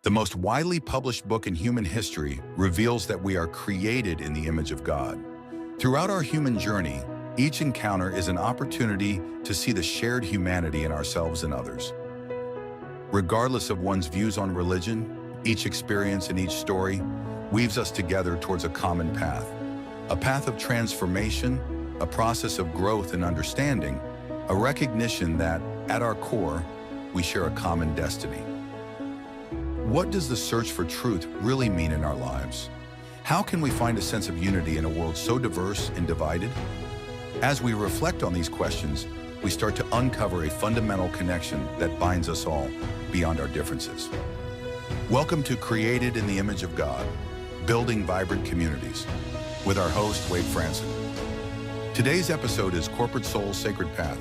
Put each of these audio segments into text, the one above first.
The most widely published book in human history reveals that we are created in the image of God. Throughout our human journey, each encounter is an opportunity to see the shared humanity in ourselves and others. Regardless of one's views on religion, each experience and each story weaves us together towards a common path. A path of transformation, a process of growth and understanding, a recognition that, at our core, we share a common destiny. What does the search for truth really mean in our lives? How can we find a sense of unity in a world so diverse and divided? As we reflect on these questions, we start to uncover a fundamental connection that binds us all beyond our differences. Welcome to Created in the Image of God, Building Vibrant Communities, with our host, Wade Franson. Today's episode is Corporate Soul's Sacred Path.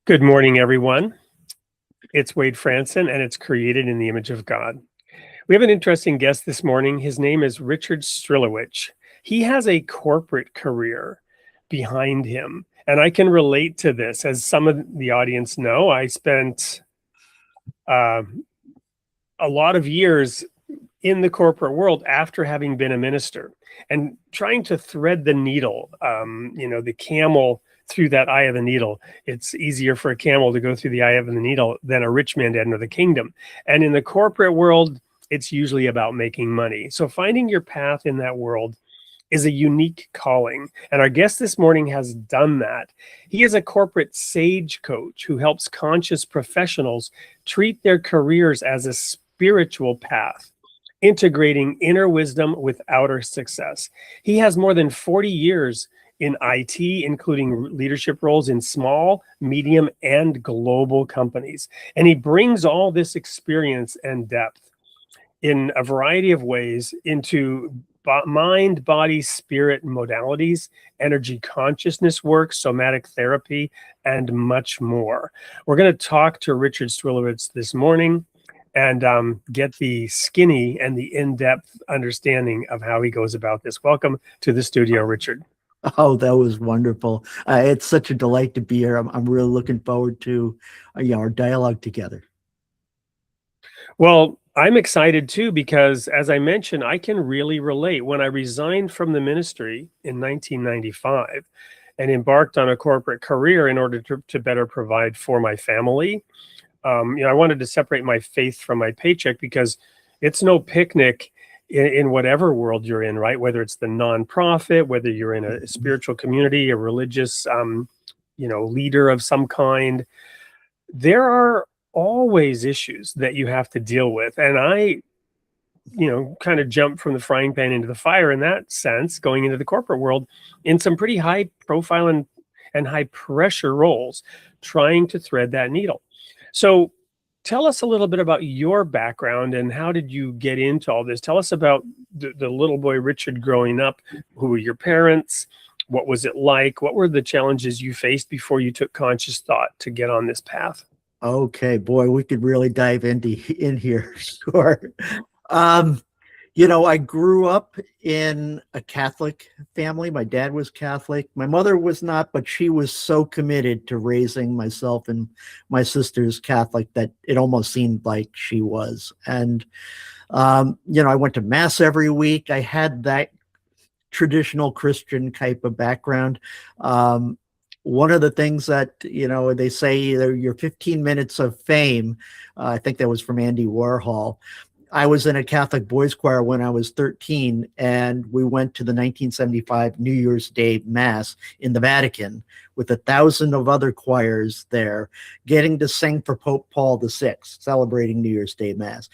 Good morning, everyone. It's Wade Franson, and it's Created in the Image of God. We have an interesting guest this morning. His name is Richard Strilowich. He has a corporate career behind him, and I can relate to this. As some of the audience know, I spent a lot of years in the corporate world after having been a minister and trying to thread the needle, the camel through that eye of the needle. It's easier for a camel to go through the eye of the needle than a rich man to enter the kingdom. And in the corporate world, it's usually about making money. So finding your path in that world is a unique calling. And our guest this morning has done that. He is a corporate sage coach who helps conscious professionals treat their careers as a spiritual path, integrating inner wisdom with outer success. He has more than 40 years in IT, including leadership roles in small, medium, and global companies. And he brings all this experience and depth in a variety of ways into mind, body, spirit modalities, energy consciousness work, somatic therapy, and much more. We're going to talk to Richard Strilowich this morning and get the skinny and the in-depth understanding of how he goes about this. Welcome to the studio, Richard. Oh, that was wonderful. It's such a delight to be here. I'm really looking forward to our dialogue together. Well, I'm excited too, because as I mentioned, I can really relate. When I resigned from the ministry in 1995 and embarked on a corporate career in order to better provide for my family, I wanted to separate my faith from my paycheck, because it's no picnic in whatever world you're in, right? Whether it's the nonprofit, whether you're in a spiritual community, a religious, leader of some kind, there are always issues that you have to deal with. And I, kind of jumped from the frying pan into the fire in that sense, going into the corporate world in some pretty high profile and high pressure roles, trying to thread that needle. So tell us a little bit about your background and how did you get into all this? Tell us about the little boy Richard growing up. Who were your parents? What was it like? What were the challenges you faced before you took conscious thought to get on this path? Okay, boy, we could really dive in here. Sure. I grew up in a Catholic family. My dad was Catholic. My mother was not, but she was so committed to raising myself and my sisters Catholic that it almost seemed like she was. And, I went to mass every week. I had that traditional Christian type of background. One of the things that, they say your 15 minutes of fame, I think that was from Andy Warhol. I was in a Catholic boys choir when I was 13, and we went to the 1975 New Year's Day Mass in the Vatican with 1,000 of other choirs there, getting to sing for Pope Paul VI, celebrating New Year's Day Mass.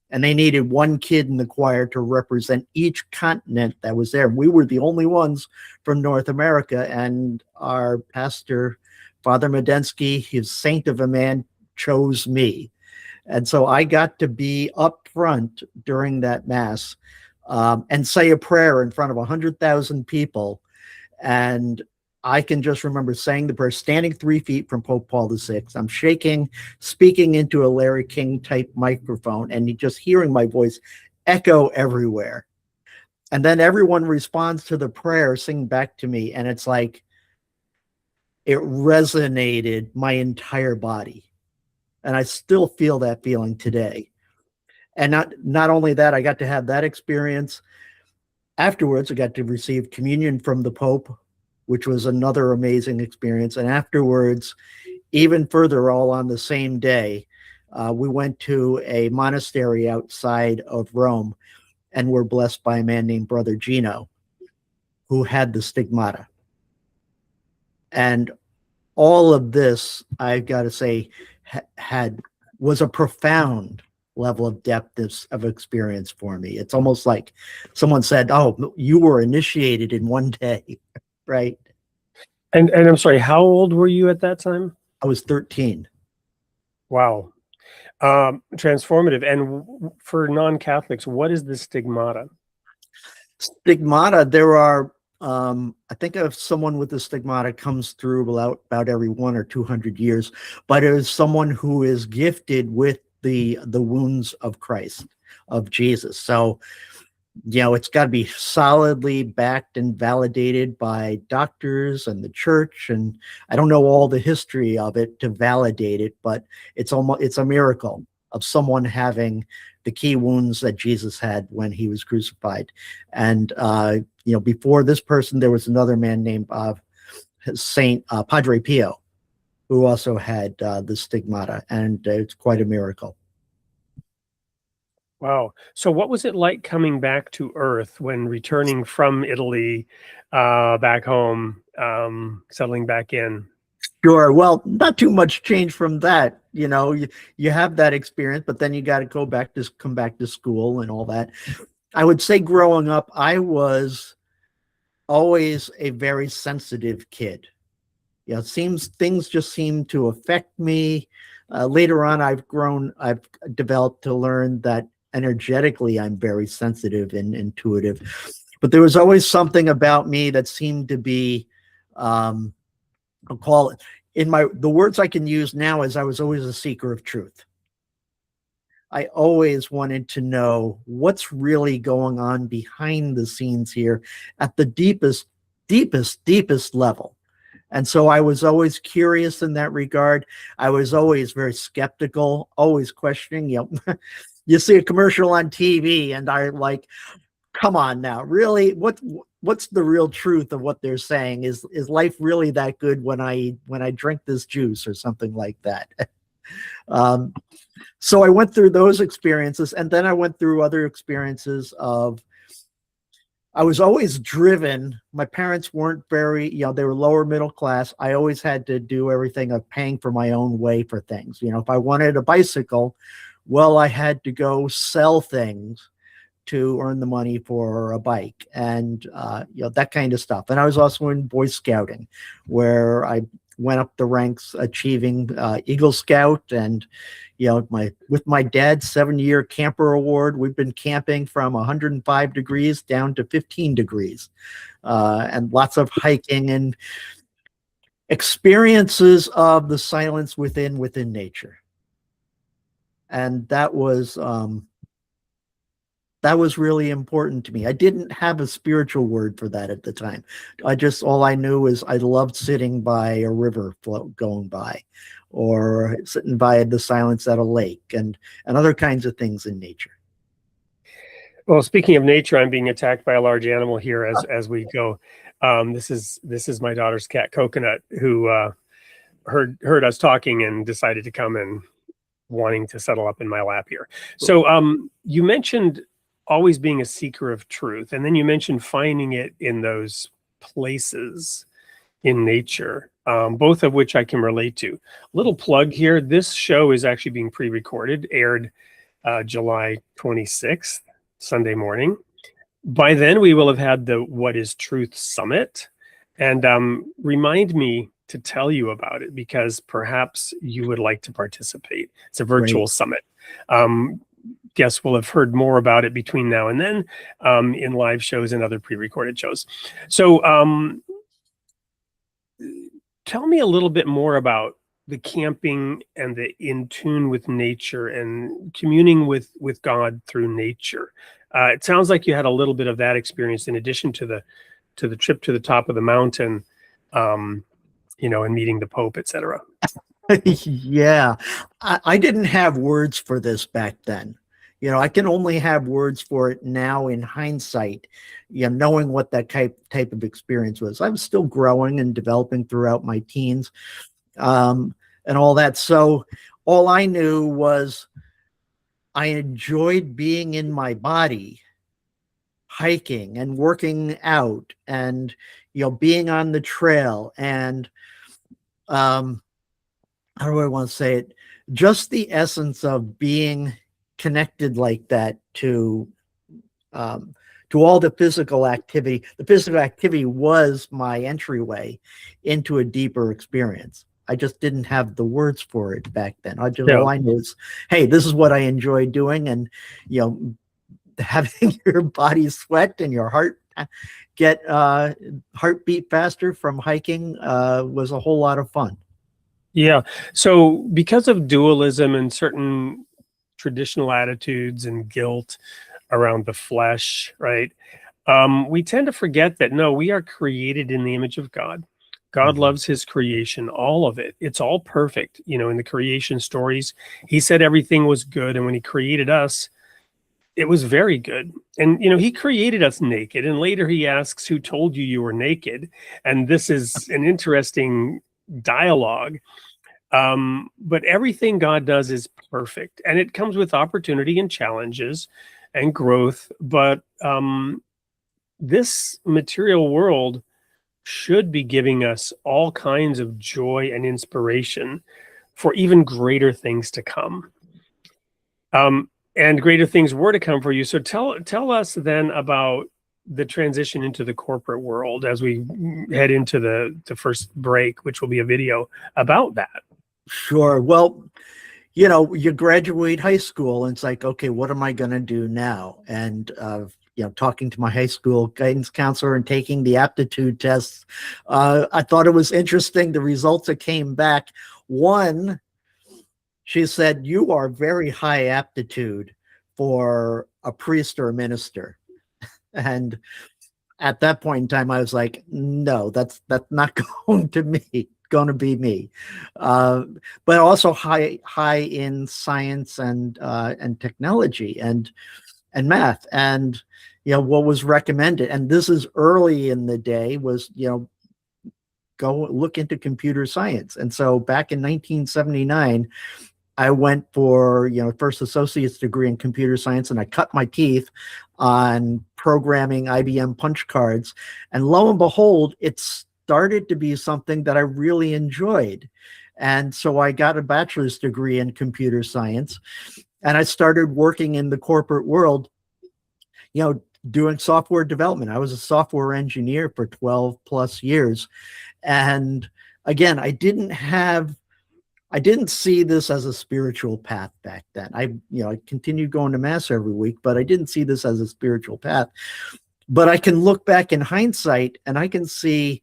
And they needed one kid in the choir to represent each continent that was there. We were the only ones from North America, and our pastor, Father Medensky, his saint of a man, chose me. And so I got to be up front during that mass and say a prayer in front of 100,000 people. And I can just remember saying the prayer, standing 3 feet from Pope Paul VI. I'm shaking, speaking into a Larry King type microphone, and just hearing my voice echo everywhere. And then everyone responds to the prayer, singing back to me. And it's like, it resonated my entire body. And I still feel that feeling today. And not only that, I got to have that experience. Afterwards, I got to receive communion from the Pope, which was another amazing experience. And afterwards, even further, all on the same day, we went to a monastery outside of Rome and were blessed by a man named Brother Gino, who had the stigmata. And all of this, I've got to say, was a profound level of depth of experience for me. It's almost like someone said, "Oh, you were initiated in one day," right? And I'm sorry, how old were you at that time? I was 13. Wow. Transformative. And for non-Catholics, what is the stigmata? Stigmata, there are, I think of someone with the stigmata comes through about every 100 or 200 years, but it is someone who is gifted with the wounds of Christ, of Jesus. So, it's got to be solidly backed and validated by doctors and the church. And I don't know all the history of it to validate it, but it's a miracle of someone having the key wounds that Jesus had when he was crucified. And, before this person, there was another man named Saint Padre Pio, who also had the stigmata, and it's quite a miracle. Wow. So what was it like coming back to Earth when returning from Italy back home, settling back in? Sure. Well, not too much change from that. You have that experience, but then you got to come back to school and all that. I would say growing up, I was always a very sensitive kid. Things just seem to affect me. Later on, I've developed to learn that energetically, I'm very sensitive and intuitive. But there was always something about me that seemed to be, I'll call it, the words I can use now is I was always a seeker of truth. I always wanted to know what's really going on behind the scenes here at the deepest level. And so I was always curious in that regard. I was always very skeptical, always questioning. You see a commercial on TV and I like, come on now, really? What's the real truth of what they're saying? Is life really that good when I drink this juice or something like that? So I went through those experiences, and then I went through other experiences of, I was always driven. My parents weren't very, they were lower middle class. I always had to do everything of paying for my own way for things. If I wanted a bicycle, well, I had to go sell things to earn the money for a bike and, that kind of stuff. And I was also in Boy Scouting, where I went up the ranks achieving Eagle Scout. And, with my dad's 7-year camper award, we've been camping from 105 degrees down to 15 degrees and lots of hiking and experiences of the silence within nature. And that was really important to me. I didn't have a spiritual word for that at the time. All I knew is I loved sitting by a river going by, or sitting by the silence at a lake, and other kinds of things in nature. Well, speaking of nature, I'm being attacked by a large animal here as we go. This is my daughter's cat, Coconut, who heard us talking and decided to come and wanting to settle up in my lap here. So you mentioned always being a seeker of truth, and then you mentioned finding it in those places in nature, both of which I can relate to. Little plug here, this show is actually being pre-recorded, aired July 26th, Sunday morning. By then we will have had the What is Truth Summit, and remind me to tell you about it, because perhaps you would like to participate. It's a virtual summit. Guess we'll have heard more about it between now and then in live shows and other pre-recorded shows. So tell me a little bit more about the camping and the in tune with nature and communing with God through nature. It sounds like you had a little bit of that experience in addition to the trip to the top of the mountain, and meeting the Pope, etc. Yeah, I didn't have words for this back then. You know, I can only have words for it now in hindsight, you know, knowing what that type of experience was. I was still growing and developing throughout my teens, and all that. So all I knew was I enjoyed being in my body, hiking and working out, and you know, being on the trail, and um, how do I want to say it? Just the essence of being connected like that um, to all the physical activity. The physical activity was my entryway into a deeper experience. I just didn't have the words for it back then. Yeah. All I knew is, hey, this is what I enjoy doing, and you know, having your body sweat and your heart get heartbeat faster from hiking was a whole lot of fun. Yeah. So because of dualism and certain traditional attitudes and guilt around the flesh, right? We tend to forget that no, we are created in the image of God. God loves his creation, all of it. It's all perfect. You know, in the creation stories, he said everything was good. And when he created us, it was very good. And, you know, he created us naked. And later he asks, who told you you were naked? And this is an interesting dialogue. But everything God does is perfect. And it comes with opportunity and challenges and growth. But this material world should be giving us all kinds of joy and inspiration for even greater things to come. And greater things were to come for you. So tell us then about the transition into the corporate world as we head into the first break, which will be a video about that. Sure. Well, you know, you graduate high school and it's like, okay, what am I going to do now? And, you know, talking to my high school guidance counselor and taking the aptitude tests, I thought it was interesting. The results that came back, one, she said, you are very high aptitude for a priest or a minister. And at that point in time, I was like, no, that's not going to be me. But also high in science and technology and math. And you know, what was recommended, and this is early in the day, was, you know, go look into computer science. And so back in 1979, I went for, you know, first associate's degree in computer science, and I cut my teeth on programming IBM punch cards. And lo and behold, it started to be something that I really enjoyed. And so I got a bachelor's degree in computer science, and I started working in the corporate world, you know, doing software development. I was a software engineer for 12 plus years. And again, I didn't see this as a spiritual path back then. I continued going to mass every week, but I didn't see this as a spiritual path. But I can look back in hindsight and I can see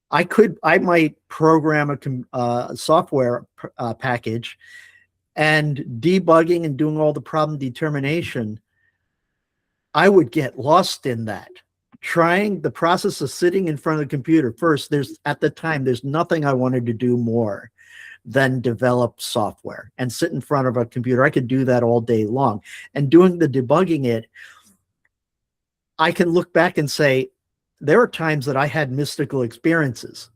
I might program a software package, and debugging and doing all the problem determination, I would get lost in that. Trying the process of sitting in front of the computer. First, at the time, there's nothing I wanted to do more than develop software and sit in front of a computer. I could do that all day long. And doing the debugging I can look back and say, there are times that I had mystical experiences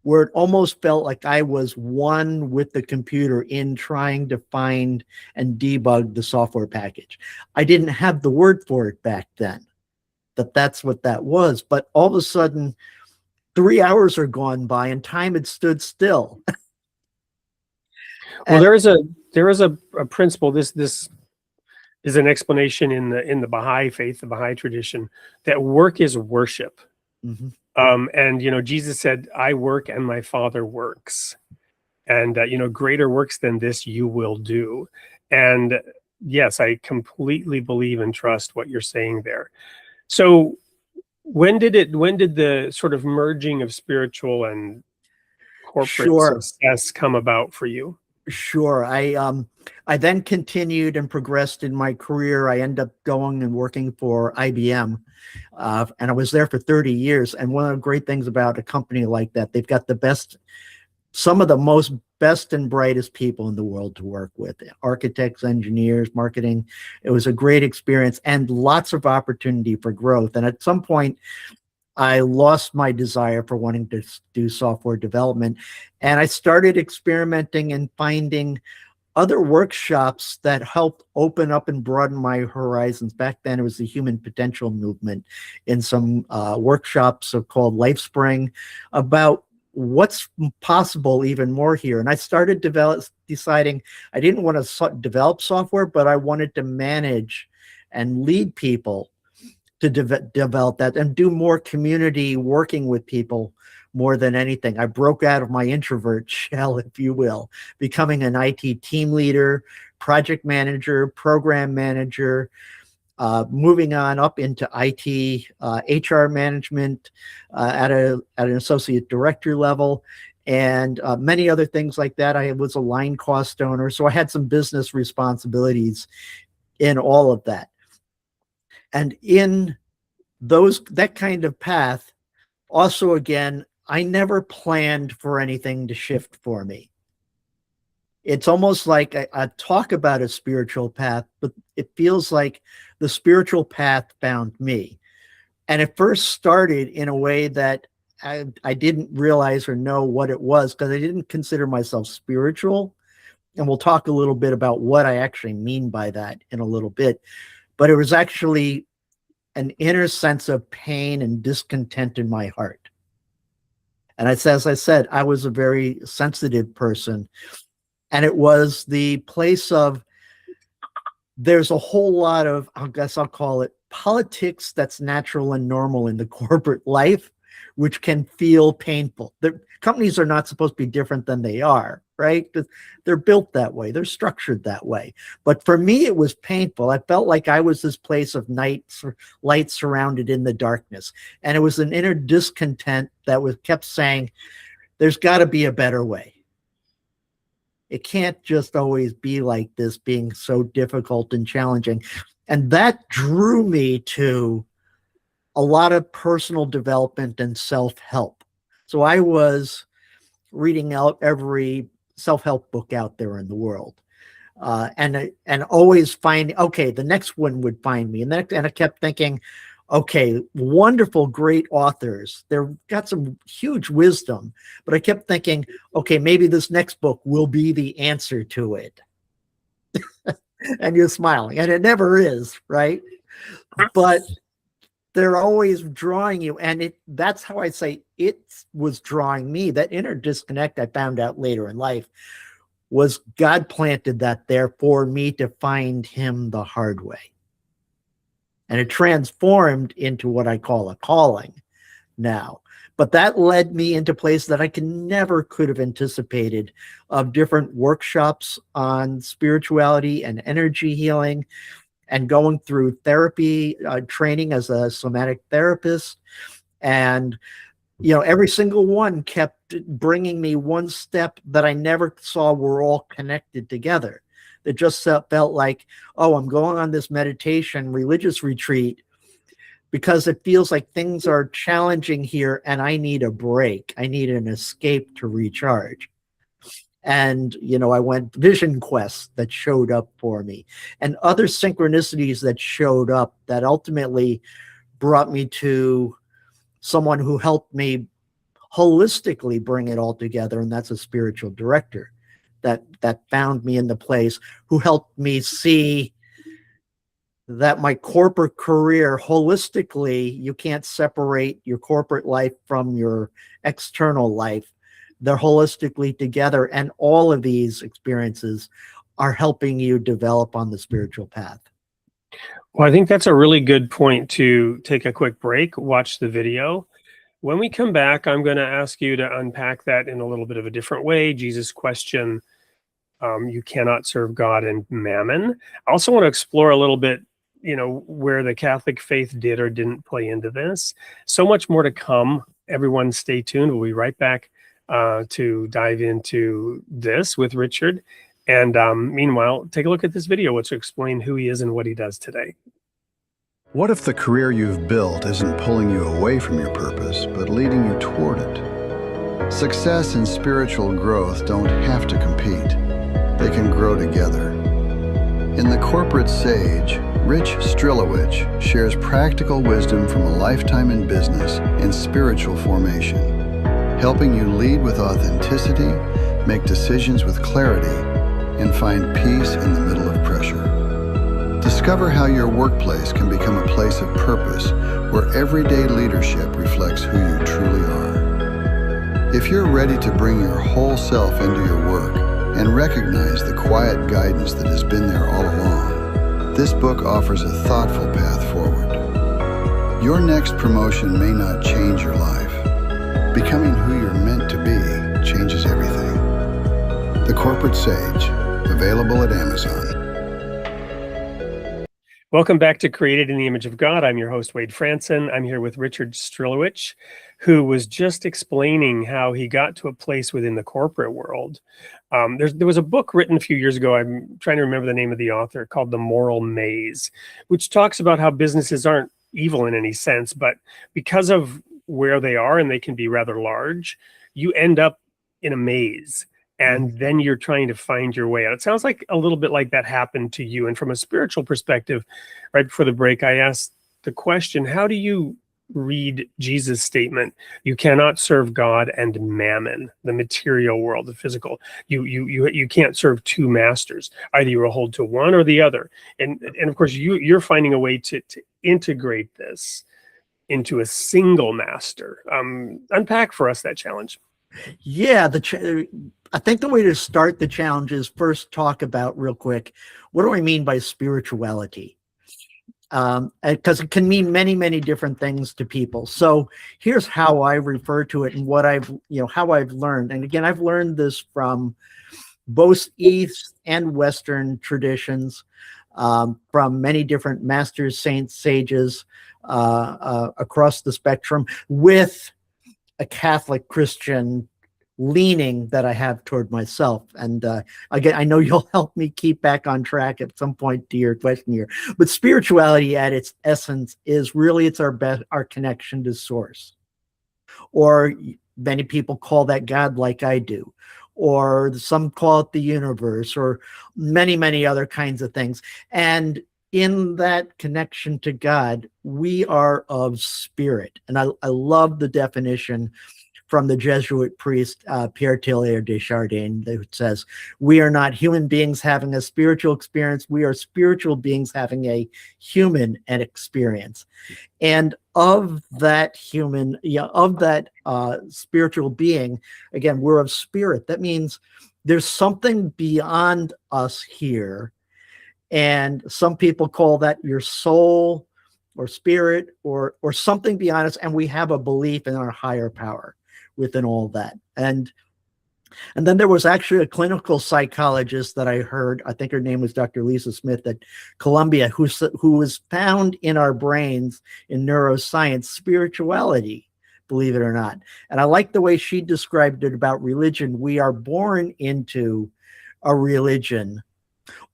where it almost felt like I was one with the computer in trying to find and debug the software package. I didn't have the word for it back then, that's what that was. But all of a sudden, 3 hours are gone by and time had stood still. Well, there is a principle. This is an explanation in the Baha'i faith, the Baha'i tradition, that work is worship. Mm-hmm. And you know, Jesus said, "I work and my Father works," and you know, greater works than this you will do. And yes, I completely believe and trust what you're saying there. So, when did the sort of merging of spiritual and corporate success come about for you? Sure. I then continued and progressed in my career. I ended up going and working for IBM, and I was there for 30 years. And one of the great things about a company like that, they've got the best some of the most best and brightest people in the world to work with, architects, engineers, marketing. It was a great experience and lots of opportunity for growth. And at some point, I lost my desire for wanting to do software development. And I started experimenting and finding other workshops that helped open up and broaden my horizons. Back then, it was the human potential movement in some workshops called LifeSpring about what's possible even more here. And I started deciding I didn't want to develop software, but I wanted to manage and lead people to develop that and do more community working with people more than anything. I broke out of my introvert shell, if you will, becoming an IT team leader, project manager, program manager, moving on up into IT, HR management at an associate director level, and many other things like that. I was a line cost owner, so I had some business responsibilities in all of that. And in that kind of path, also, again, I never planned for anything to shift for me. It's almost like I talk about a spiritual path, but it feels like the spiritual path found me. And it first started in a way that I didn't realize or know what it was, because I didn't consider myself spiritual. And we'll talk a little bit about what I actually mean by that in a little bit. But it was actually an inner sense of pain and discontent in my heart. And as I said, I was a very sensitive person. And it was the place of, there's a whole lot of, I guess I'll call it politics that's natural and normal in the corporate life, which can feel painful. The companies are not supposed to be different than they are, right? They're built that way. They're structured that way. But for me, it was painful. I felt like I was this place of light surrounded in the darkness. And it was an inner discontent that kept saying, there's got to be a better way. It can't just always be like this, being so difficult and challenging. And that drew me to a lot of personal development and self-help. So I was reading out every self-help book out there in the world, and always finding, okay, the next one would find me. And I kept thinking, okay, wonderful, great authors. They've got some huge wisdom, but I kept thinking, okay, maybe this next book will be the answer to it. And you're smiling, and it never is, right? But they're always drawing you. And that's how I say it was drawing me. That inner disconnect, I found out later in life, was God planted that there for me to find him the hard way. And it transformed into what I call a calling now. But that led me into places that I never could have anticipated, of different workshops on spirituality and energy healing, and going through therapy training as a somatic therapist. And, every single one kept bringing me one step that I never saw were all connected together. It just felt like, oh, I'm going on this meditation religious retreat because it feels like things are challenging here and I need a break. I need an escape to recharge. And, I went vision quests that showed up for me, and other synchronicities that showed up that ultimately brought me to someone who helped me holistically bring it all together. And that's a spiritual director that found me in the place, who helped me see that my corporate career, holistically, you can't separate your corporate life from your external life. They're holistically together, and all of these experiences are helping you develop on the spiritual path. Well, I think that's a really good point to take a quick break, watch the video. When we come back, I'm going to ask you to unpack that in a little bit of a different way. Jesus' question, you cannot serve God and mammon. I also want to explore a little bit, where the Catholic faith did or didn't play into this. So much more to come. Everyone stay tuned. We'll be right back to dive into this with Richard. And meanwhile, take a look at this video, which will explain who he is and what he does today. What if the career you've built isn't pulling you away from your purpose, but leading you toward it? Success and spiritual growth don't have to compete. They can grow together. In The Corporate Sage, Rich Strilowich shares practical wisdom from a lifetime in business and spiritual formation, helping you lead with authenticity, make decisions with clarity, and find peace in the middle of pressure. Discover how your workplace can become a place of purpose where everyday leadership reflects who you truly are. If you're ready to bring your whole self into your work and recognize the quiet guidance that has been there all along, this book offers a thoughtful path forward. Your next promotion may not change your life. Becoming who you're meant to be changes everything. The Corporate Sage, available at Amazon. Welcome back to Created in the Image of God. I'm your host, Wade Franson. I'm here with Richard Strilowich, who was just explaining how he got to a place within the corporate world. There was a book written a few years ago, I'm trying to remember the name of the author, called The Moral Maze, which talks about how businesses aren't evil in any sense, but because of where they are, and they can be rather large, you end up in a maze. And then you're trying to find your way out. It sounds like a little bit like that happened to you. And from a spiritual perspective, right before the break, I asked the question, how do you read Jesus' statement? You cannot serve God and mammon, the material world, the physical. You can't serve two masters. Either you will hold to one or the other. And of course, you're finding a way to integrate this into a single master. Unpack for us that challenge. Yeah, I think the way to start the challenge is first talk about real quick, what do I mean by spirituality? Because it can mean many, many different things to people. So here's how I refer to it and what how I've learned. And again, I've learned this from both East and Western traditions, from many different masters, saints, sages across the spectrum, with a Catholic Christian leaning that I have toward myself. And again, I know you'll help me keep back on track at some point to your question here. But spirituality at its essence is really, it's our connection to source. Or many people call that God, like I do. Or some call it the universe, or many, many other kinds of things. And in that connection to God, we are of spirit. And I love the definition from the Jesuit priest, Pierre Teilhard de Chardin, that says, we are not human beings having a spiritual experience. We are spiritual beings having a human experience. And of that spiritual being, again, we're of spirit. That means there's something beyond us here. And some people call that your soul or spirit or something beyond us. And we have a belief in our higher power within all that. And then there was actually a clinical psychologist that I heard, I think her name was Dr. Lisa Smith at Columbia, who was found in our brains in neuroscience, spirituality, believe it or not. And I like the way she described it about religion. We are born into a religion,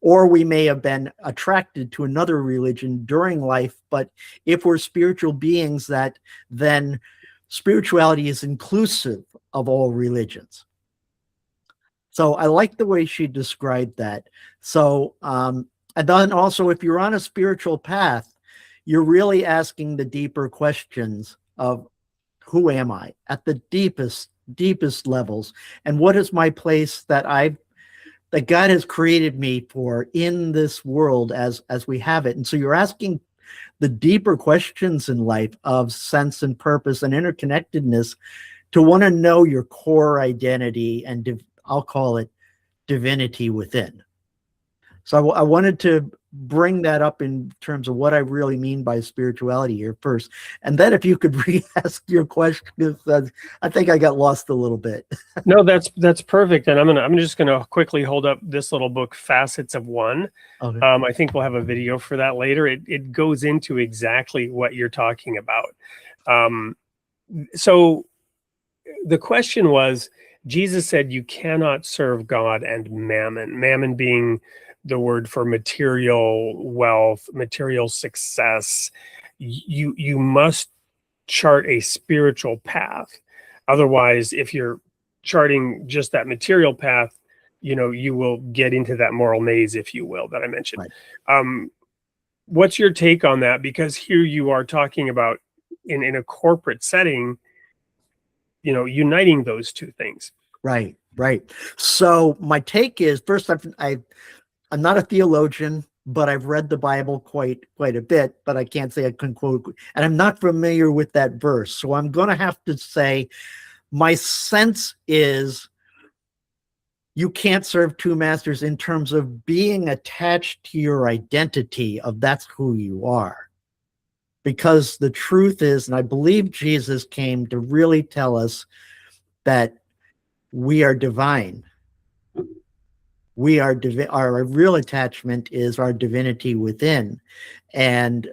or we may have been attracted to another religion during life. But if we're spiritual beings, that then spirituality is inclusive of all religions. So I like the way she described that. So, and then also, if you're on a spiritual path, you're really asking the deeper questions of who am I at the deepest levels, and what is my place that God has created me for in this world as we have it. And so you're asking the deeper questions in life of sense and purpose and interconnectedness to want to know your core identity and I'll call it divinity within. So I wanted to bring that up in terms of what I really mean by spirituality here first. And then if you could re-ask your question, because I think I got lost a little bit. No, that's perfect. And I'm just gonna quickly hold up this little book, Facets of One. Okay. I think we'll have a video for that later. It goes into exactly what you're talking about. So the question was, Jesus said you cannot serve God and mammon. Mammon being the word for material wealth, material success. You must chart a spiritual path. Otherwise, if you're charting just that material path, you will get into that moral maze, if you will, that I mentioned. Right. What's your take on that? Because here you are talking about in a corporate setting, uniting those two things. Right. So my take is, first, I'm not a theologian, but I've read the Bible quite a bit, but I can't say I can quote, and I'm not familiar with that verse. So I'm going to have to say my sense is you can't serve two masters in terms of being attached to your identity of that's who you are. Because the truth is, and I believe Jesus came to really tell us that we are divine. We are our real attachment is our divinity within, and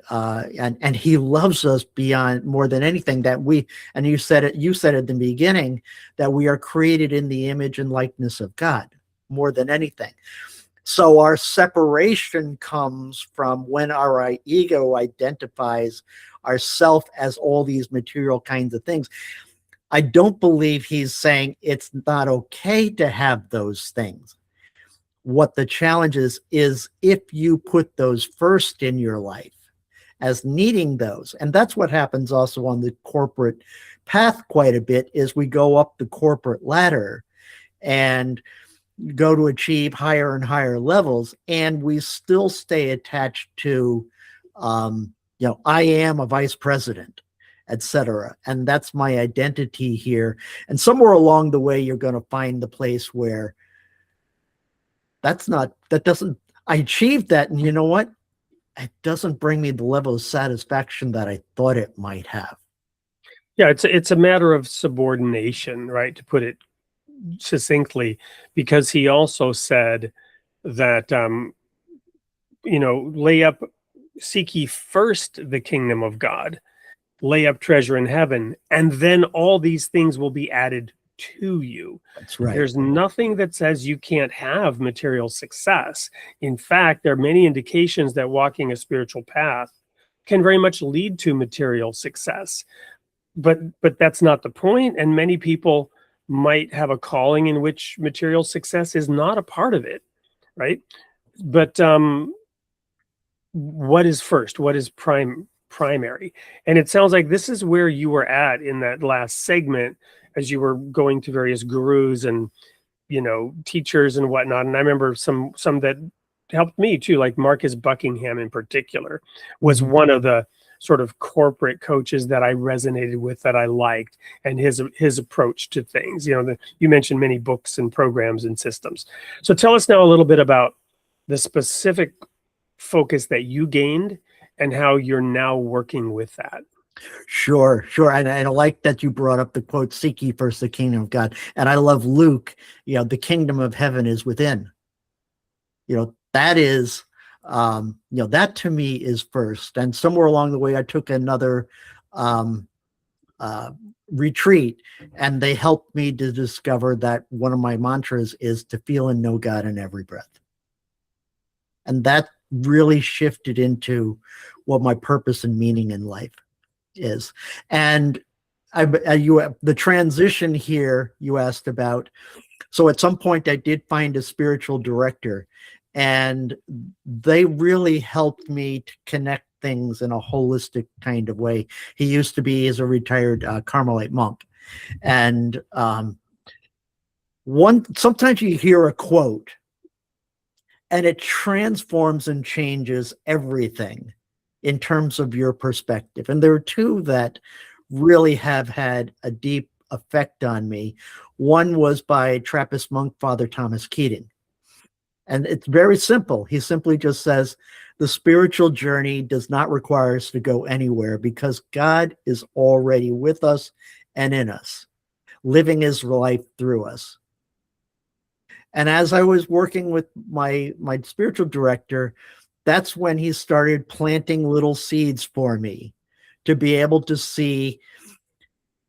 he loves us beyond, more than anything, that we, and you said it at the beginning, that we are created in the image and likeness of God more than anything. So our separation comes from when our ego identifies ourself as all these material kinds of things. I don't believe he's saying it's not okay to have those things. What the challenge is if you put those first in your life as needing those. And that's what happens also on the corporate path quite a bit, is we go up the corporate ladder and go to achieve higher and higher levels, and we still stay attached to, I am a vice president, etc. And that's my identity here. And somewhere along the way, you're going to find the place where I achieved that. And you know what? It doesn't bring me the level of satisfaction that I thought it might have. Yeah, it's a matter of subordination, right? To put it succinctly, because he also said that, seek ye first the kingdom of God, lay up treasure in heaven, and then all these things will be added to you. That's right. There's nothing that says you can't have material success. In fact, there are many indications that walking a spiritual path can very much lead to material success. But that's not the point. And many people might have a calling in which material success is not a part of it, right? But what is first? What is primary? And it sounds like this is where you were at in that last segment, as you were going to various gurus and teachers and whatnot. And I remember some that helped me too, like Marcus Buckingham in particular was one of the sort of corporate coaches that I resonated with, that I liked, and his approach to things. You mentioned many books and programs and systems. So tell us now a little bit about the specific focus that you gained and how you're now working with that. Sure. And I like that you brought up the quote, seek ye first the kingdom of God. And I love Luke, the kingdom of heaven is within. That is, that to me is first. And somewhere along the way, I took another retreat, and they helped me to discover that one of my mantras is to feel and know God in every breath. And that really shifted into what my purpose and meaning in life is. And the transition here you asked about. So at some point I did find a spiritual director, and they really helped me to connect things in a holistic kind of way. He used to be as a retired Carmelite monk. And sometimes you hear a quote and it transforms and changes everything in terms of your perspective. And there are two that really have had a deep effect on me. One was by Trappist monk Father Thomas Keating. And it's very simple. He simply just says, the spiritual journey does not require us to go anywhere, because God is already with us and in us, living his life through us. And as I was working with my spiritual director, that's when he started planting little seeds for me to be able to see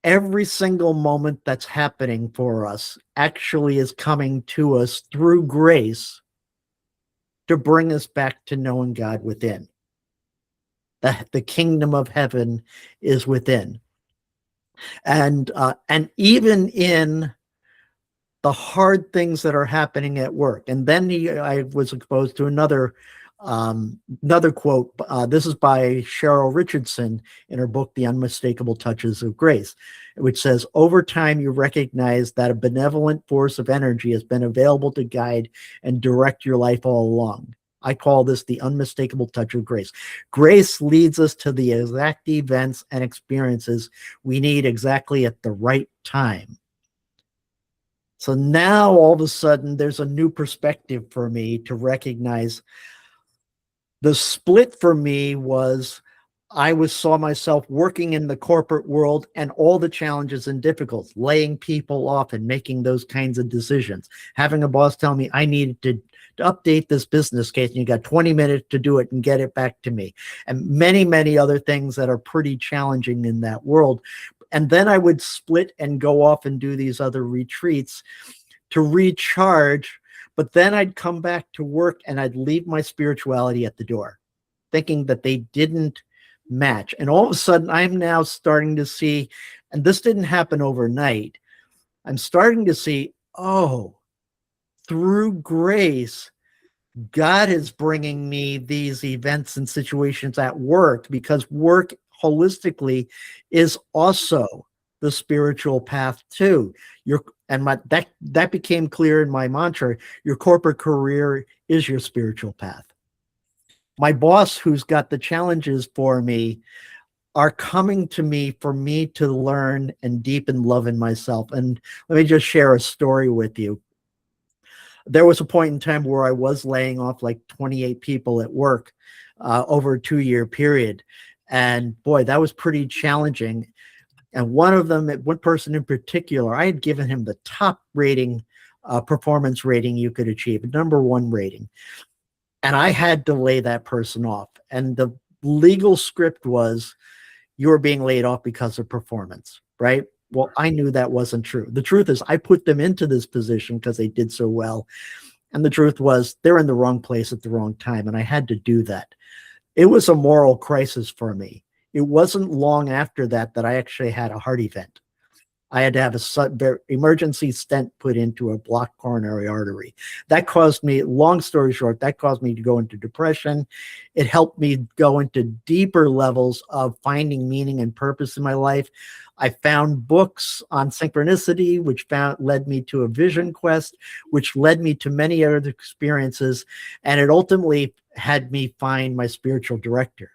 every single moment that's happening for us actually is coming to us through grace to bring us back to knowing God within. The kingdom of heaven is within. And even in the hard things that are happening at work. And then I was exposed to another quote. This is by Cheryl Richardson in her book, The Unmistakable Touches of Grace, which says, over time, you recognize that a benevolent force of energy has been available to guide and direct your life all along. I call this the unmistakable touch of grace. Grace leads us to the exact events and experiences we need exactly at the right time. So now all of a sudden, there's a new perspective for me to recognize. The split for me was I saw myself working in the corporate world and all the challenges and difficulties, laying people off and making those kinds of decisions, having a boss tell me I needed to update this business case and you got 20 minutes to do it and get it back to me, and many, many other things that are pretty challenging in that world. And then I would split and go off and do these other retreats to recharge. But then I'd come back to work and I'd leave my spirituality at the door, thinking that they didn't match. And all of a sudden, I'm now starting to see, and this didn't happen overnight, I'm starting to see, oh, through grace, God is bringing me these events and situations at work, because work holistically is also the spiritual path too. That became clear in my mantra. Your corporate career is your spiritual path. My boss, who's got the challenges for me, are coming to me for me to learn and deepen love in myself. And let me just share a story with you. There was a point in time where I was laying off like 28 people at work over a 2-year period. And boy, that was pretty challenging. And one person in particular, I had given him the top rating, performance rating you could achieve, #1 rating. And I had to lay that person off. And the legal script was, you were being laid off because of performance, right? Well, I knew that wasn't true. The truth is, I put them into this position because they did so well. And the truth was, they're in the wrong place at the wrong time. And I had to do that. It was a moral crisis for me. It wasn't long after that I actually had a heart event. I had to have a emergency stent put into a blocked coronary artery. That caused me, long story short, that caused me to go into depression. It helped me go into deeper levels of finding meaning and purpose in my life. I found books on synchronicity, which led me to a vision quest, which led me to many other experiences. And it ultimately had me find my spiritual director.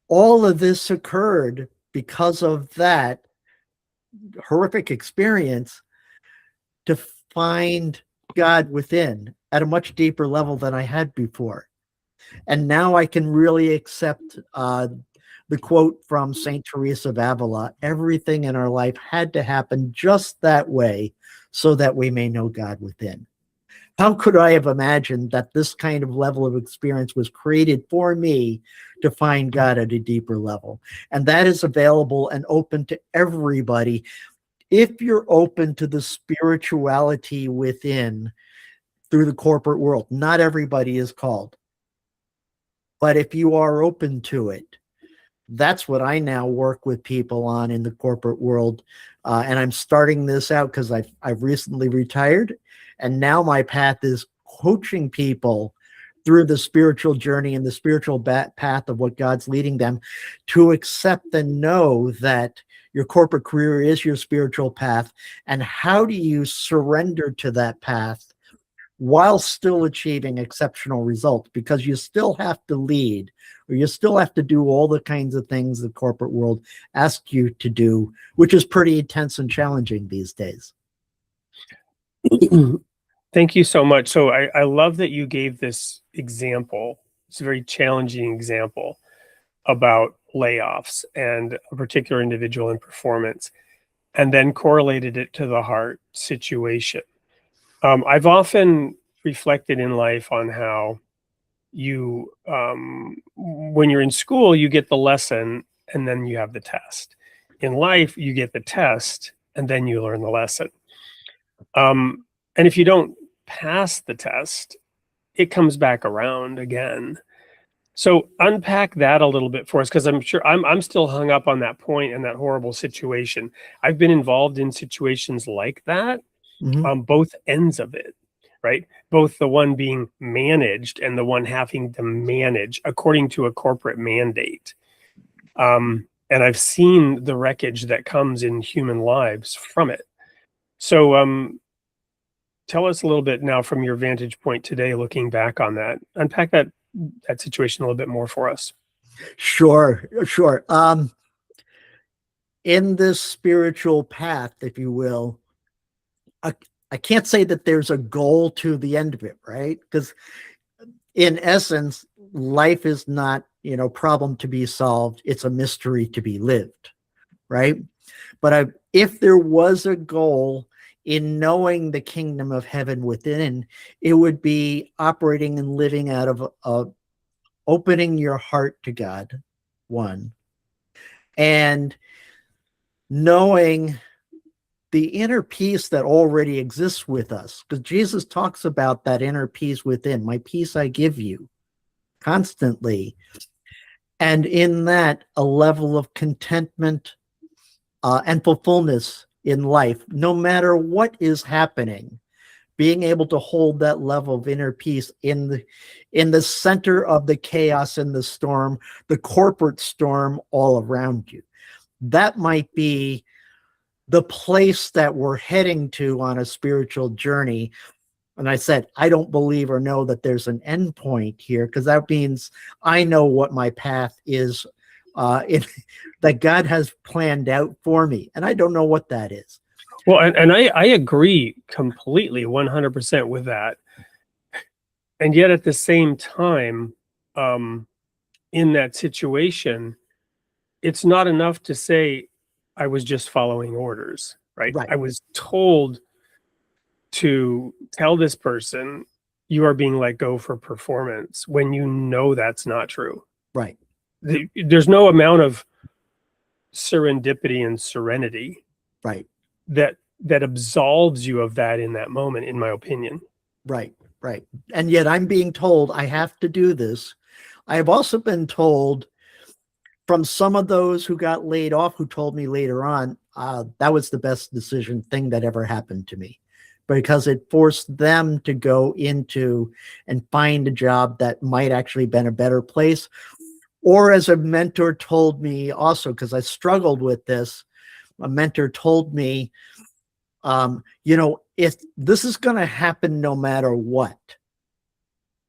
All of this occurred because of that horrific experience, to find God within at a much deeper level than I had before. And now I can really accept the quote from St. Teresa of Avila: everything in our life had to happen just that way so that we may know God within. How could I have imagined that this kind of level of experience was created for me to find God at a deeper level? And that is available and open to everybody if you're open to the spirituality within through the corporate world. Not everybody is called. But if you are open to it, that's what I now work with people on in the corporate world. And I'm starting this out because I've recently retired. And now my path is coaching people through the spiritual journey and the spiritual path of what God's leading them to accept and know that your corporate career is your spiritual path. And how do you surrender to that path while still achieving exceptional results? Because you still have to lead, or you still have to do all the kinds of things the corporate world asks you to do, which is pretty intense and challenging these days. Thank you so much. So I love that you gave this example. It's a very challenging example about layoffs and a particular individual in performance, and then correlated it to the heart situation. I've often reflected in life on how you, when you're in school, you get the lesson and then you have the test. In life, you get the test and then you learn the lesson. And if you don't pass the test, it comes back around again. So unpack that a little bit for us, because I'm sure I'm still hung up on that point and that horrible situation. I've been involved in situations like that, both ends of it, right? Both the one being managed and the one having to manage according to a corporate mandate. And I've seen the wreckage that comes in human lives from it. So tell us a little bit now from your vantage point today, looking back on that. Unpack that situation a little bit more for us. Sure. In this spiritual path, if you will, I can't say that there's a goal to the end of it, right? Because in essence, life is not, problem to be solved. It's a mystery to be lived, right? But if there was a goal in knowing the kingdom of heaven within, it would be operating and living out of opening your heart to God, one, and knowing the inner peace that already exists with us, because Jesus talks about that inner peace within. My peace I give you, constantly. And in that, a level of contentment and fulfillment in life, no matter what is happening, being able to hold that level of inner peace in the center of the chaos and the storm, the corporate storm all around you. That might be the place that we're heading to on a spiritual journey. And I said, I don't believe or know that there's an end point here, because that means I know what my path is that God has planned out for me. And I don't know what that is. Well, and I agree completely 100% with that. And yet at the same time, in that situation, it's not enough to say I was just following orders, right? I was told to tell this person you are being let go for performance when that's not true. Right. There's no amount of serendipity and serenity that absolves you of that in that moment, in my opinion. Right. And yet I'm being told I have to do this. I have also been told from some of those who got laid off, who told me later on, that was the best thing that ever happened to me, because it forced them to go into and find a job that might actually been a better place. Or as a mentor told me also, because I struggled with this, a mentor told me, if this is going to happen no matter what,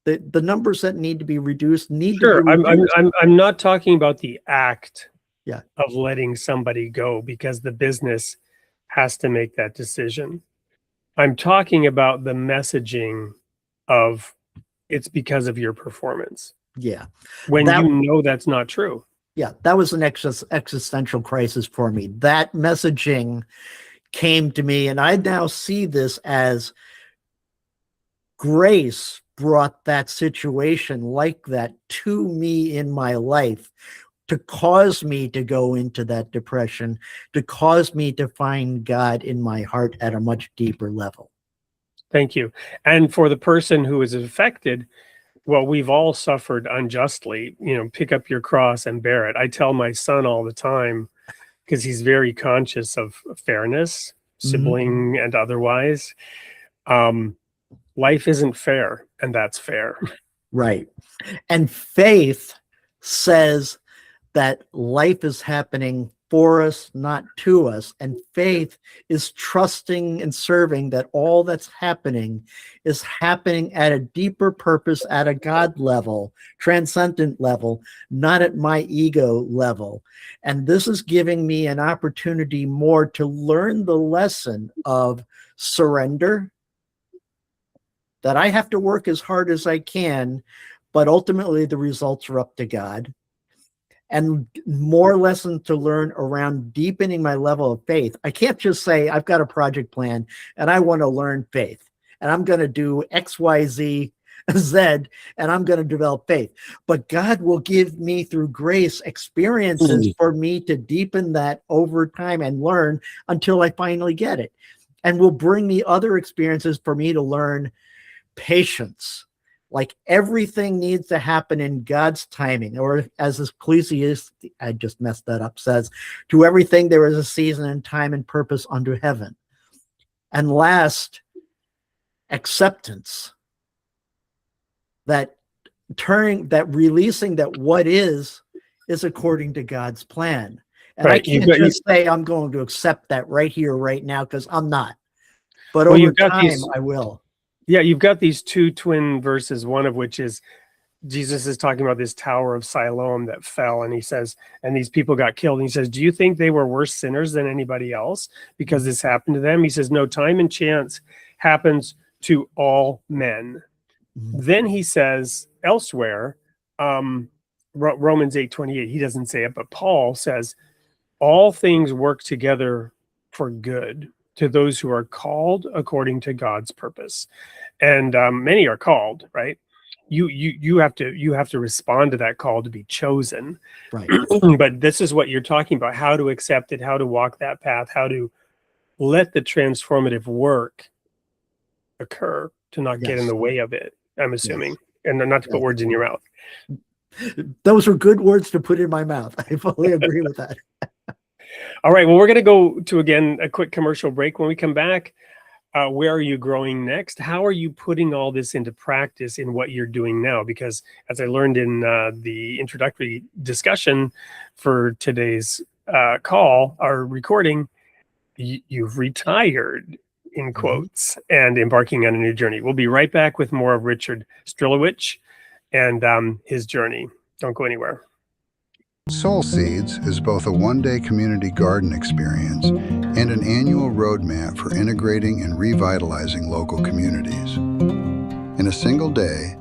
the numbers that need to be reduced need to be reduced. I'm not talking about the act of letting somebody go, because the business has to make that decision. I'm talking about the messaging of it's because of your performance. Yeah. When that's not true. Yeah, that was an existential crisis for me. That messaging came to me, and I now see this as grace brought that situation like that to me in my life, to cause me to go into that depression, to cause me to find God in my heart at a much deeper level. Thank you. And for the person who is affected, well, we've all suffered unjustly, pick up your cross and bear it. I tell my son all the time, because he's very conscious of fairness, sibling and otherwise. Life isn't fair, and that's fair. Right. And faith says that life is happening for us, not to us. And faith is trusting and serving that all that's happening is happening at a deeper purpose, at a God level, transcendent level, not at my ego level. And this is giving me an opportunity more to learn the lesson of surrender, that I have to work as hard as I can, but ultimately the results are up to God. And more lessons to learn around deepening my level of faith. I can't just say I've got a project plan and I want to learn faith and I'm going to do X, Y, Z, Z, and I'm going to develop faith. But God will give me through grace experiences for me to deepen that over time and learn until I finally get it. And will bring me other experiences for me to learn patience. Like everything needs to happen in God's timing, or as Ecclesiastes, I just messed that up, says, to everything there is a season and time and purpose under heaven. And last, acceptance. That releasing that what is according to God's plan. And I can't just say I'm going to accept that right here, right now, because I'm not. But over time, I will. Yeah, you've got these two twin verses, one of which is Jesus is talking about this Tower of Siloam that fell, and he says, and these people got killed. And he says, do you think they were worse sinners than anybody else because this happened to them? He says, no, time and chance happens to all men. Then he says elsewhere, Romans 8:28, he doesn't say it, but Paul says, all things work together for good to those who are called according to God's purpose. And many are called, right? You have to respond to that call to be chosen. Right. But this is what you're talking about, how to accept it, how to walk that path, how to let the transformative work occur, to not get in the way of it, I'm assuming. And not to put words in your mouth. Those are good words to put in my mouth. I fully agree with that. All right. Well, we're going to go to, again, a quick commercial break. When we come back, where are you growing next? How are you putting all this into practice in what you're doing now? Because as I learned in the introductory discussion for today's call, our recording, you've retired, in quotes, and embarking on a new journey. We'll be right back with more of Richard Strilowich and his journey. Don't go anywhere. Soul Seeds is both a one-day community garden experience and an annual roadmap for integrating and revitalizing local communities. In a single day,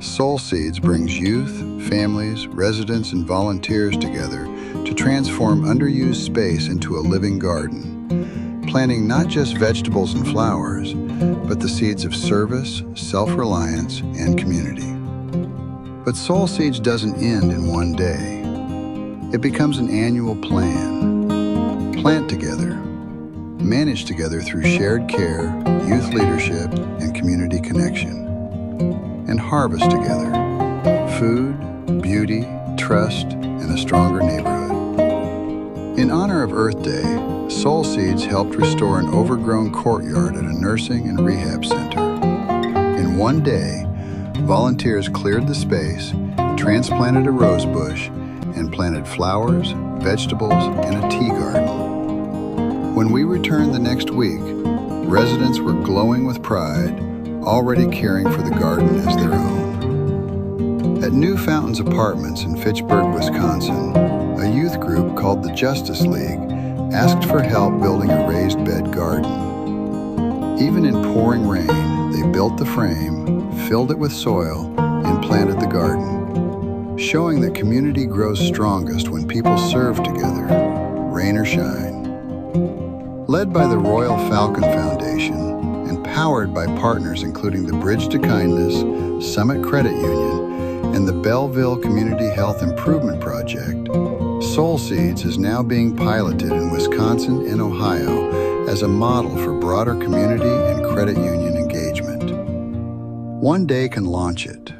Soul Seeds brings youth, families, residents, and volunteers together to transform underused space into a living garden, planting not just vegetables and flowers, but the seeds of service, self-reliance, and community. But Soul Seeds doesn't end in one day. It becomes an annual plan. Plant together, manage together through shared care, youth leadership, and community connection. And harvest together, food, beauty, trust, and a stronger neighborhood. In honor of Earth Day, Soul Seeds helped restore an overgrown courtyard at a nursing and rehab center. In one day, volunteers cleared the space, transplanted a rose bush, and planted flowers, vegetables, and a tea garden. When we returned the next week, residents were glowing with pride, already caring for the garden as their own. At New Fountains Apartments in Fitchburg, Wisconsin, a youth group called the Justice League asked for help building a raised bed garden. Even in pouring rain, they built the frame, filled it with soil, and planted the garden, showing that community grows strongest when people serve together, rain or shine. Led by the Royal Falcon Foundation and powered by partners including the Bridge to Kindness, Summit Credit Union, and the Belleville Community Health Improvement Project, Soul Seeds is now being piloted in Wisconsin and Ohio as a model for broader community and credit union engagement. One day can launch it.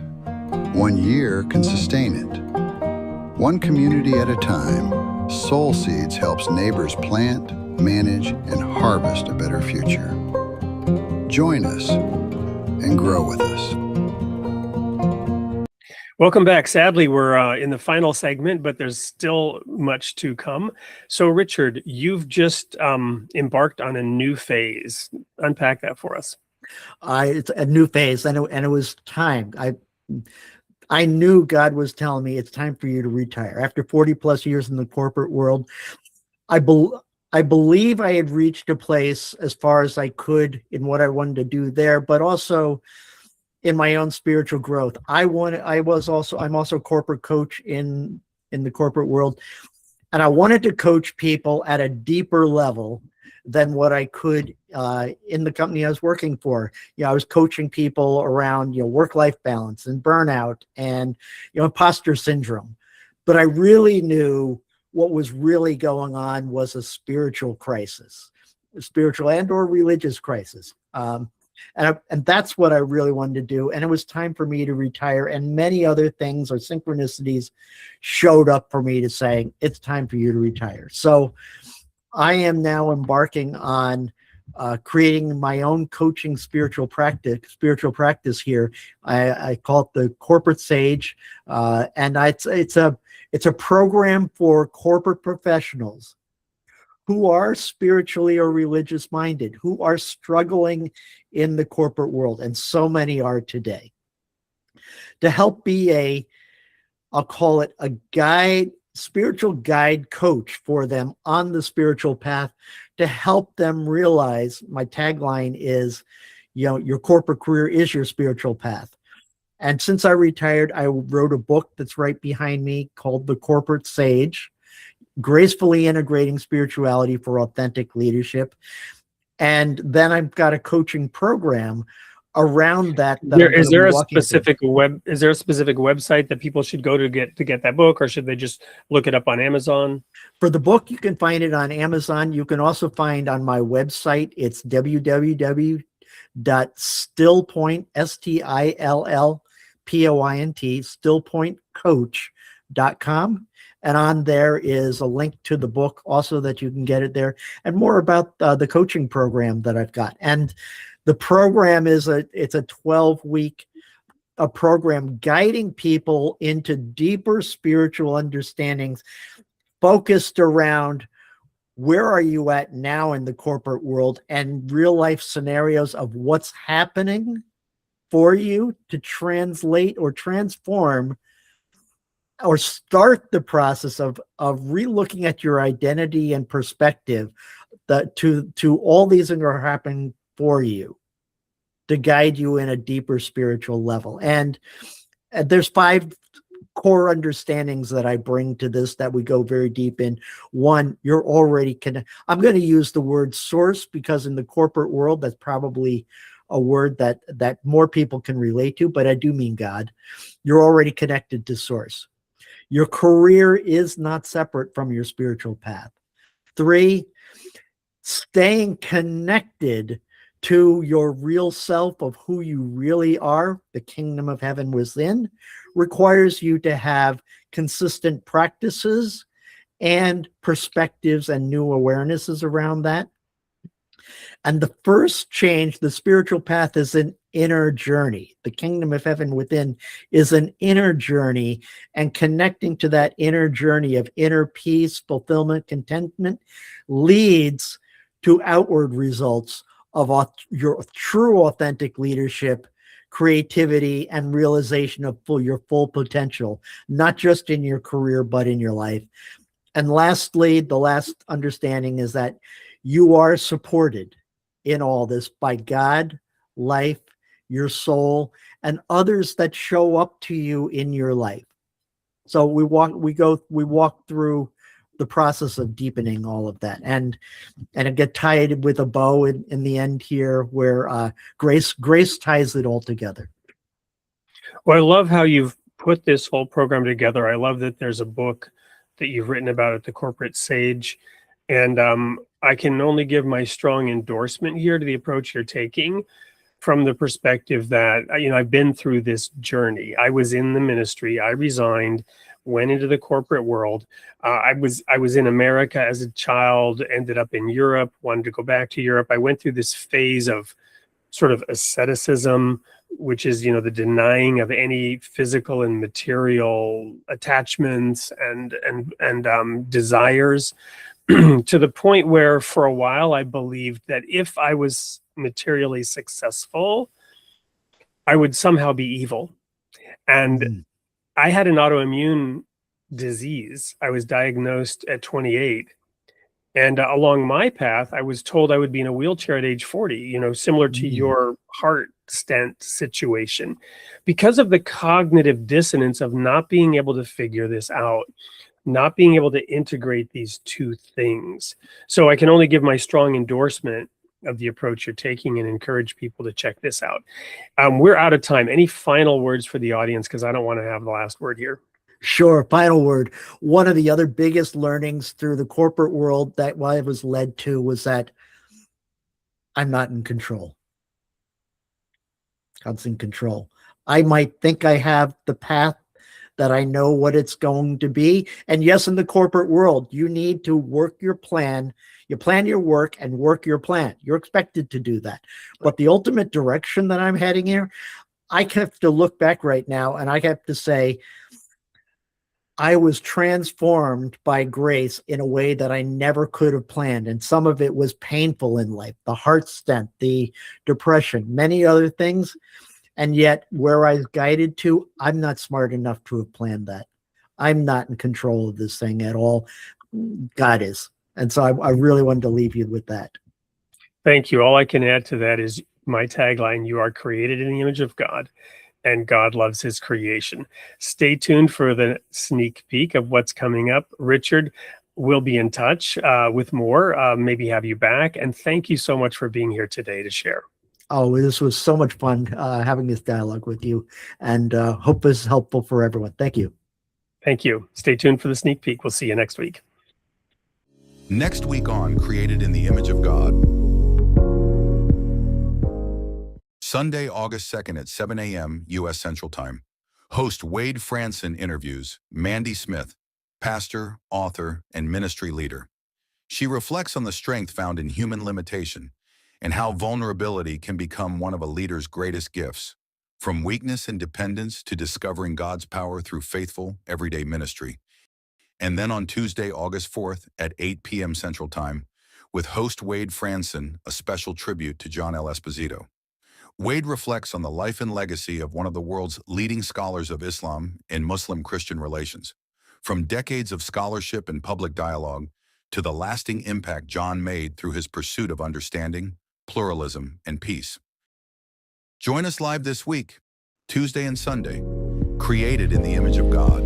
1 year can sustain it. One community at a time, Soul Seeds helps neighbors plant, manage, and harvest a better future. Join us and grow with us. Welcome back. Sadly, we're in the final segment, but there's still much to come. So, Richard, you've just embarked on a new phase. Unpack that for us. It's a new phase, and it was time. I knew God was telling me it's time for you to retire. After 40 plus years in the corporate world, I believe I had reached a place as far as I could in what I wanted to do there, but also in my own spiritual growth. I'm also a corporate coach in the corporate world, and I wanted to coach people at a deeper level than what I could in the company I was working for. I was coaching people around, work-life balance and burnout and, imposter syndrome. But I really knew what was really going on was a spiritual crisis, a spiritual and or religious crisis. And that's what I really wanted to do. And it was time for me to retire. And many other things or synchronicities showed up for me to say, it's time for you to retire. So I am now embarking on creating my own coaching spiritual practice here. I call it the Corporate Sage, and it's a program for corporate professionals who are spiritually or religious minded, who are struggling in the corporate world, and so many are today, to help be I'll call it a guide, spiritual guide coach for them on the spiritual path, to help them realize, my tagline is, your corporate career is your spiritual path. And since I retired, I wrote a book that's right behind me called The Corporate Sage, Gracefully Integrating Spirituality for Authentic Leadership. And then I've got a coaching program around that. Is there a specific website that people should go to get that book, or should they just look it up on Amazon? For the book, you can find it on Amazon. You can also find on my website. It's www.stillpoint, STILLPOINT, stillpointcoach.com. And on there is a link to the book also that you can get it there, and more about the coaching program that I've got. And the program it's a 12-week program guiding people into deeper spiritual understandings, focused around where are you at now in the corporate world, and real life scenarios of what's happening for you to translate or transform or start the process of relooking at your identity and perspective, that to all these things are happening for you to guide you in a deeper spiritual level. And there's 5 core understandings that I bring to this that we go very deep in. One, you're already I'm going to use the word source, because in the corporate world, that's probably a word that more people can relate to, but I do mean God. You're already connected to source. Your career is not separate from your spiritual path. 3, staying connected to your real self of who you really are, the kingdom of heaven within, requires you to have consistent practices and perspectives and new awarenesses around that. And the first change, the spiritual path, is an inner journey. The kingdom of heaven within is an inner journey, and connecting to that inner journey of inner peace, fulfillment, contentment leads to outward results of your true authentic leadership, creativity, and realization of your full potential, not just in your career, but in your life. And lastly, the last understanding is that you are supported in all this by God, life, your soul, and others that show up to you in your life. So we walk through the process of deepening all of that, and it get tied with a bow in the end here, where grace ties it all together. Well, I love how you've put this whole program together. I love that there's a book that you've written about it, The Corporate Sage. And I can only give my strong endorsement here to the approach you're taking, from the perspective that, I've been through this journey. I was in the ministry. I resigned, went into the corporate world. I was in America as a child, ended up in Europe, wanted to go back to Europe. I went through this phase of sort of asceticism, which is, the denying of any physical and material attachments and desires, to the point where for a while I believed that if I was materially successful, I would somehow be evil. And I had an autoimmune disease. I was diagnosed at 28. And along my path, I was told I would be in a wheelchair at age 40, similar to your heart stent situation, because of the cognitive dissonance of not being able to figure this out, not being able to integrate these two things. So I can only give my strong endorsement of the approach you're taking and encourage people to check this out. We're out of time. Any final words for the audience? Because I don't want to have the last word here. Sure. Final word. One of the other biggest learnings through the corporate world that I was led to was that I'm not in control. God's in control. I might think I have the path that I know what it's going to be. And yes, in the corporate world, you need to work your plan. You plan your work and work your plan. You're expected to do that. But the ultimate direction that I'm heading here, I have to look back right now and I have to say, I was transformed by grace in a way that I never could have planned. And some of it was painful in life, the heart stent, the depression, many other things. And yet where I was guided to, I'm not smart enough to have planned that. I'm not in control of this thing at all. God is. And so I really wanted to leave you with that. Thank you. All I can add to that is my tagline: you are created in the image of God, and God loves his creation. Stay tuned for the sneak peek of what's coming up. Richard, we'll be in touch with more, maybe have you back. And thank you so much for being here today to share. Oh, this was so much fun having this dialogue with you, and hope this is helpful for everyone. Thank you. Thank you. Stay tuned for the sneak peek. We'll see you next week. Next week on Created in the Image of God. Sunday, August 2nd at 7 a.m. U.S. Central Time. Host Wade Franson interviews Mandy Smith, pastor, author, and ministry leader. She reflects on the strength found in human limitation and how vulnerability can become one of a leader's greatest gifts, from weakness and dependence to discovering God's power through faithful, everyday ministry. And then on Tuesday, August 4th at 8 p.m. Central Time, with host Wade Franson, a special tribute to John L. Esposito. Wade reflects on the life and legacy of one of the world's leading scholars of Islam and Muslim-Christian relations, from decades of scholarship and public dialogue to the lasting impact John made through his pursuit of understanding, pluralism, and peace. Join us live this week, Tuesday and Sunday, Created in the Image of God.